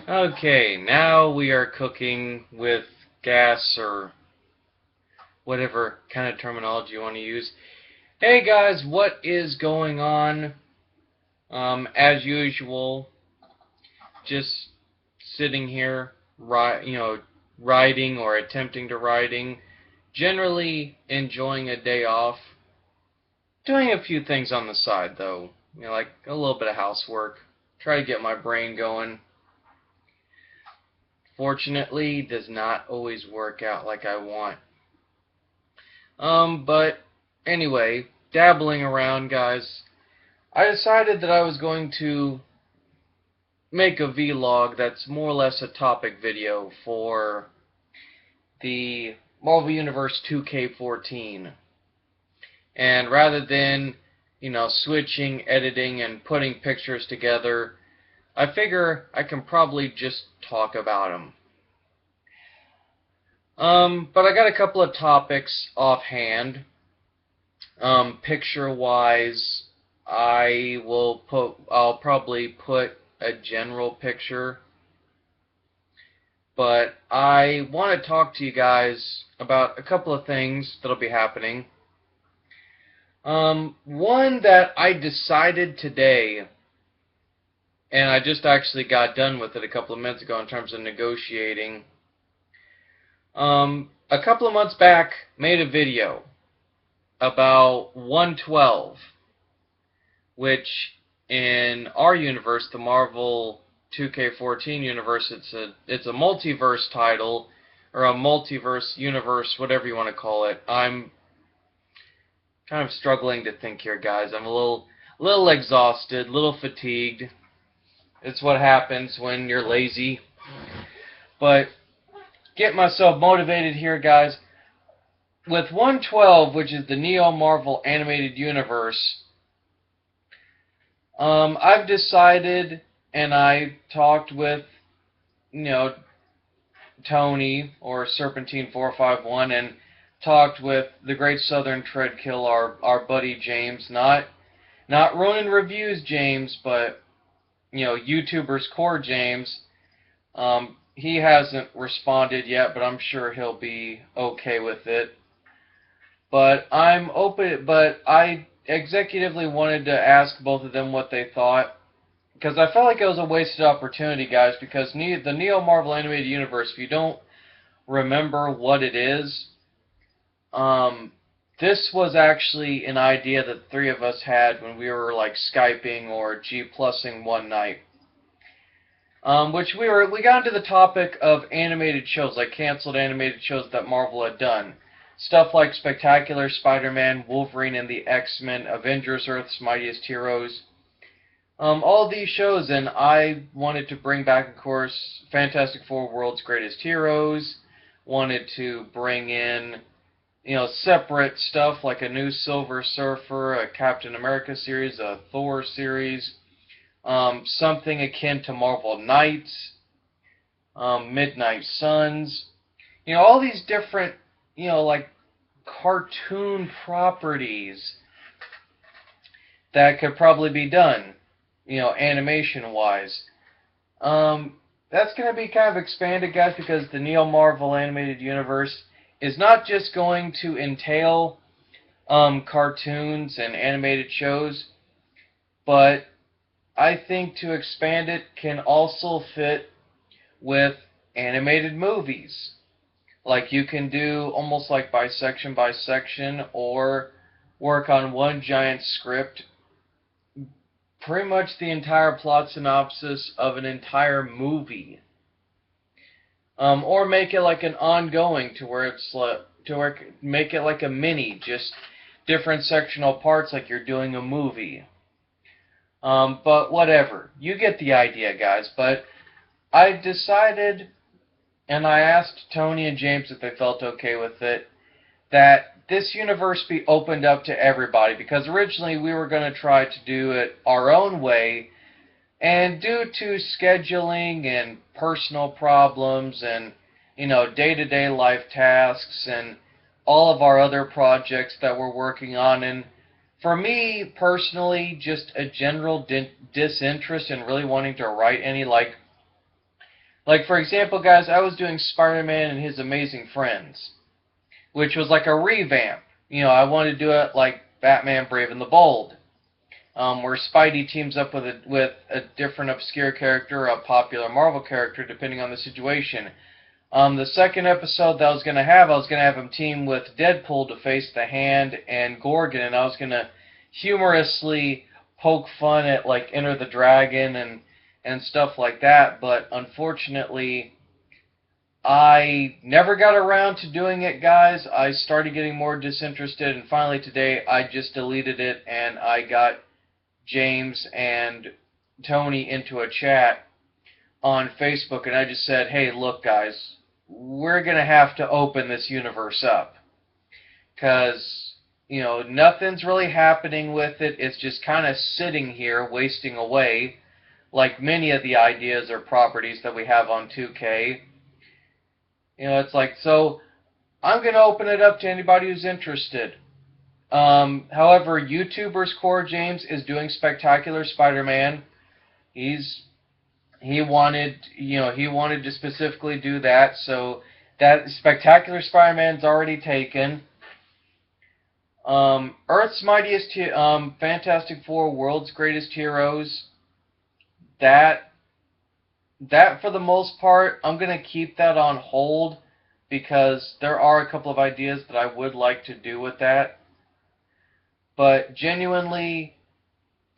Okay, now we are cooking with gas or whatever kind of terminology you want to use. Hey guys, what is going on? As usual, just sitting here, writing or attempting to writing. Generally enjoying a day off. Doing a few things on the side though, like a little bit of housework. Try to get my brain going. Fortunately, does not always work out like I want. But anyway, dabbling around, guys. I decided that I was going to make a vlog that's more or less a topic video for the Marvel Universe 2K14. And rather than, switching, editing, and putting pictures together, I figure I can probably just talk about them. But I got a couple of topics offhand. Picture-wise, I'll probably put a general picture. But I want to talk to you guys about a couple of things that'll be happening. One that I decided today, and I just actually got done with it a couple of minutes ago in terms of negotiating. A couple of months back, made a video about 112, which in our universe, the Marvel 2K14 universe, it's a multiverse title, or a multiverse universe, whatever you want to call it. I'm kind of struggling to think here, guys. I'm a little exhausted, a little fatigued. It's what happens when you're lazy. But get myself motivated here, guys. With 112, which is the Neo Marvel Animated Universe, I've decided, and I talked with, Tony, or Serpentine451, and talked with the Great Southern Treadkill, our buddy James, not Ronin Reviews James, but, YouTubers Core James. He hasn't responded yet, but I'm sure he'll be okay with it. But I'm open, but I executively wanted to ask both of them what they thought, because I felt like it was a wasted opportunity, guys, because the Neo Marvel Animated Universe, if you don't remember what it is, this was actually an idea that the three of us had when we were like Skyping or G+ing one night. Which we got into the topic of animated shows, like canceled animated shows that Marvel had done. Stuff like Spectacular Spider-Man, Wolverine and the X-Men, Avengers, Earth's Mightiest Heroes. All these shows, and I wanted to bring back, of course, Fantastic Four, World's Greatest Heroes. Wanted to bring in, separate stuff like a new Silver Surfer, a Captain America series, a Thor series. Something akin to Marvel Knights, Midnight Suns. All these different, like cartoon properties that could probably be done, animation-wise. That's going to be kind of expanded, guys, because the Neo Marvel Animated Universe is not just going to entail cartoons and animated shows, but I think to expand it can also fit with animated movies. Like you can do almost like by section, or work on one giant script, pretty much the entire plot synopsis of an entire movie. Or make it like an ongoing to where make it like a mini, just different sectional parts like you're doing a movie. But whatever. You get the idea, guys. But I decided, and I asked Tony and James if they felt okay with it, that this universe be opened up to everybody. Because originally we were going to try to do it our own way, and due to scheduling and personal problems and, day-to-day life tasks and all of our other projects that we're working on, and for me, personally, just a general disinterest in really wanting to write any, Like, for example, guys, I was doing Spider-Man and His Amazing Friends, which was like a revamp. You know, I wanted to do it like Batman Brave and the Bold, where Spidey teams up with a different obscure character or a popular Marvel character, depending on the situation. The second episode that I was going to have him team with Deadpool to face the Hand and Gorgon, and I was going to humorously poke fun at, like, Enter the Dragon and stuff like that, but unfortunately, I never got around to doing it, guys. I started getting more disinterested, and finally today, I just deleted it, and I got James and Tony into a chat on Facebook, and I just said, hey, look, guys, we're going to have to open this universe up. Because, you know, nothing's really happening with it. It's just kind of sitting here, wasting away, like many of the ideas or properties that we have on 2K. You know, it's like, so I'm going to open it up to anybody who's interested. However, YouTuber's Core James is doing Spectacular Spider-Man. He wanted to specifically do that, so that Spectacular Spider-Man's already taken. Earth's Mightiest, Fantastic Four, World's Greatest Heroes. That for the most part, I'm gonna keep that on hold because there are a couple of ideas that I would like to do with that. But genuinely,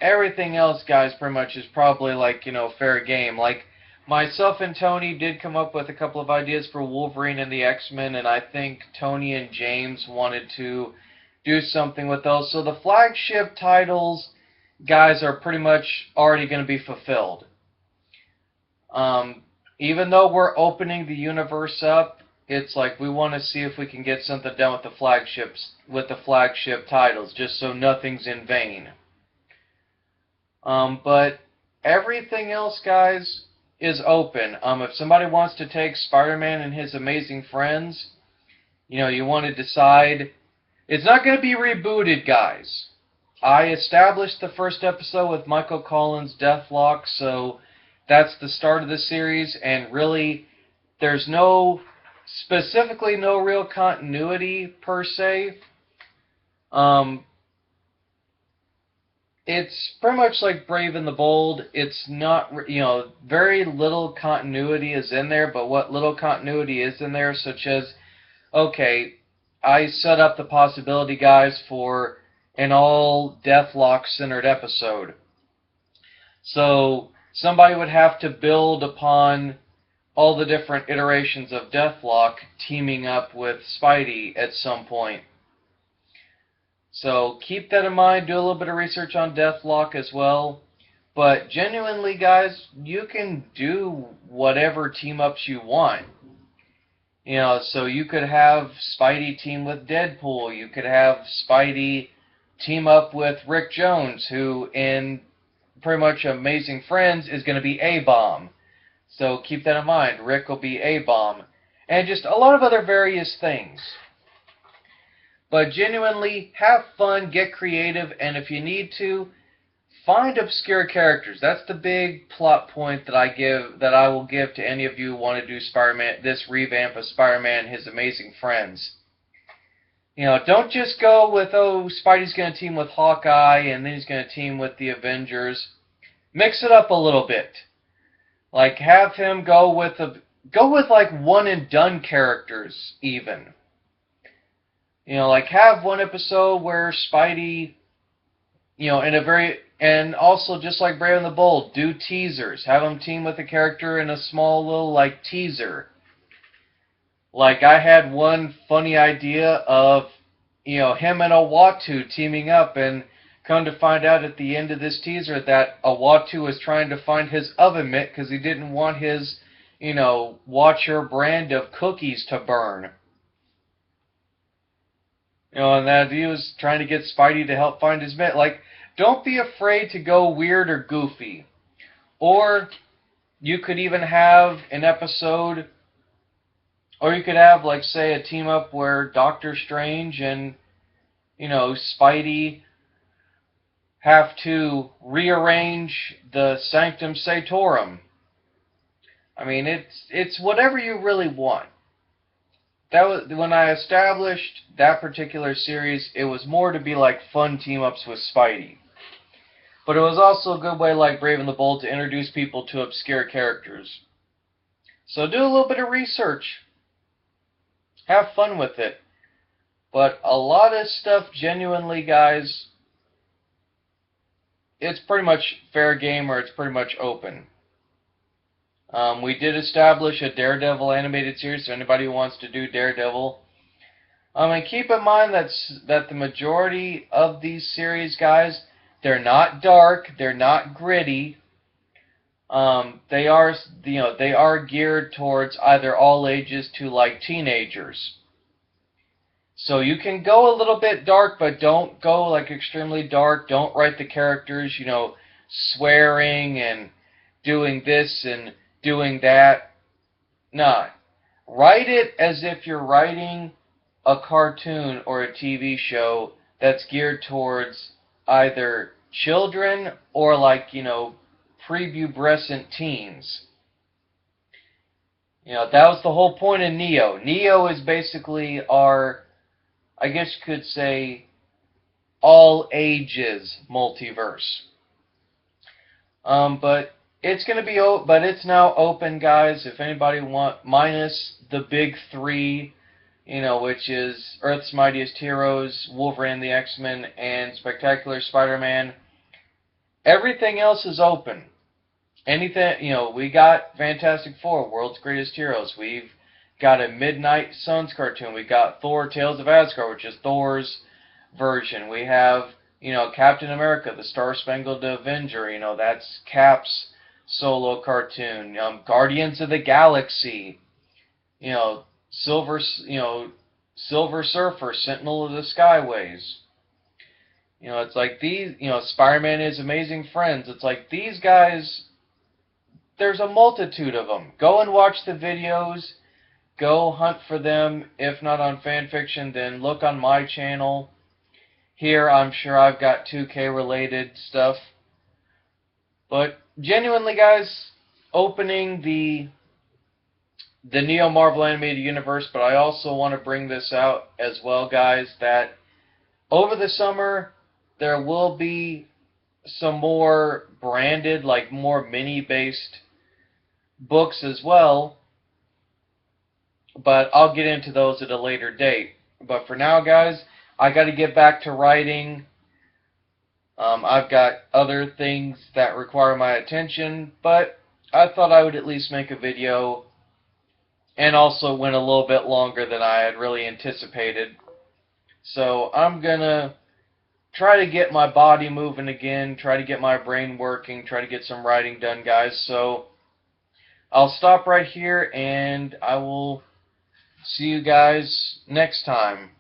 everything else, guys, pretty much is probably, like, you know, fair game. Like, myself and Tony did come up with a couple of ideas for Wolverine and the X-Men, and I think Tony and James wanted to do something with those. So the flagship titles, guys, are pretty much already going to be fulfilled. Even though we're opening the universe up, it's like we want to see if we can get something done with the flagship titles, just so nothing's in vain. But everything else, guys, is open. If somebody wants to take Spider-Man and His Amazing Friends, you know, you want to decide. It's not going to be rebooted, guys. I established the first episode with Michael Collins' Deathlock, so that's the start of the series, and really, there's specifically no real continuity, per se. It's pretty much like Brave and the Bold. It's not, you know, very little continuity is in there, but what little continuity is in there, such as, okay, I set up the possibility, guys, for an all Deathlock-centered episode. So somebody would have to build upon all the different iterations of Deathlock teaming up with Spidey at some point. So keep that in mind. Do a little bit of research on Deathlock as well. But genuinely, guys, you can do whatever team-ups you want. You know, so you could have Spidey team with Deadpool. You could have Spidey team up with Rick Jones, who in pretty much Amazing Friends is going to be A-Bomb. So keep that in mind. Rick will be A-Bomb. And just a lot of other various things. But genuinely, have fun, get creative, and if you need to, find obscure characters. That's the big plot point that I will give to any of you who want to do Spider-Man, this revamp of Spider-Man and His Amazing Friends. You know, don't just go with, oh, Spidey's going to team with Hawkeye, and then he's going to team with the Avengers. Mix it up a little bit. Like, have him go with like one-and-done characters, even. You know, like, have one episode where Spidey, you know, and also just like Brave and the Bold, do teasers. Have him team with a character in a small little, like, teaser. Like, I had one funny idea of, you know, him and Uatu teaming up, and come to find out at the end of this teaser that Uatu was trying to find his oven mitt because he didn't want his, you know, Watcher brand of cookies to burn. You know, and that he was trying to get Spidey to help find his mitt. Like, don't be afraid to go weird or goofy. Or you could even have an episode, or you could have, like, say, a team-up where Doctor Strange and, you know, Spidey have to rearrange the Sanctum Sanctorum. I mean, it's whatever you really want. That was when I established that particular series. It was more to be like fun team ups with Spidey, but it was also a good way, like Brave and the Bold, to introduce people to obscure characters. So do a little bit of research, have fun with it. But a lot of stuff, genuinely, guys, it's pretty much fair game, or it's pretty much open. We did establish a Daredevil animated series, so anybody who wants to do Daredevil. And keep in mind that the majority of these series, guys, they're not dark, they're not gritty. They are, they are geared towards either all ages to like teenagers. So you can go a little bit dark, but don't go like extremely dark. Don't write the characters, swearing and doing this and doing that. Nah. Write it as if you're writing a cartoon or a TV show that's geared towards either children or like, prepubescent teens. That was the whole point of Neo. Neo is basically our, I guess you could say, all ages multiverse. But it's going to be, but it's now open, guys. If anybody minus the big three, which is Earth's Mightiest Heroes, Wolverine, the X-Men, and Spectacular Spider-Man. Everything else is open. Anything, we got Fantastic Four, World's Greatest Heroes. We've got a Midnight Suns cartoon. We got Thor, Tales of Asgard, which is Thor's version. We have, Captain America, the Star-Spangled Avenger. That's Cap's solo cartoon. Guardians of the Galaxy. Silver Surfer, Sentinel of the Skyways. It's like these, Spider-Man is Amazing Friends. It's like these guys, there's a multitude of them. Go and watch the videos. Go hunt for them. If not on fanfiction, then look on my channel. Here, I'm sure I've got 2K related stuff. But genuinely, guys, opening the Neo Marvel Animated Universe, but I also want to bring this out as well, guys, that over the summer, there will be some more branded, like more mini-based books as well, but I'll get into those at a later date. But for now, guys, I got to get back to writing. I've got other things that require my attention, but I thought I would at least make a video, and also went a little bit longer than I had really anticipated. So I'm going to try to get my body moving again, try to get my brain working, try to get some writing done, guys. So I'll stop right here, and I will see you guys next time.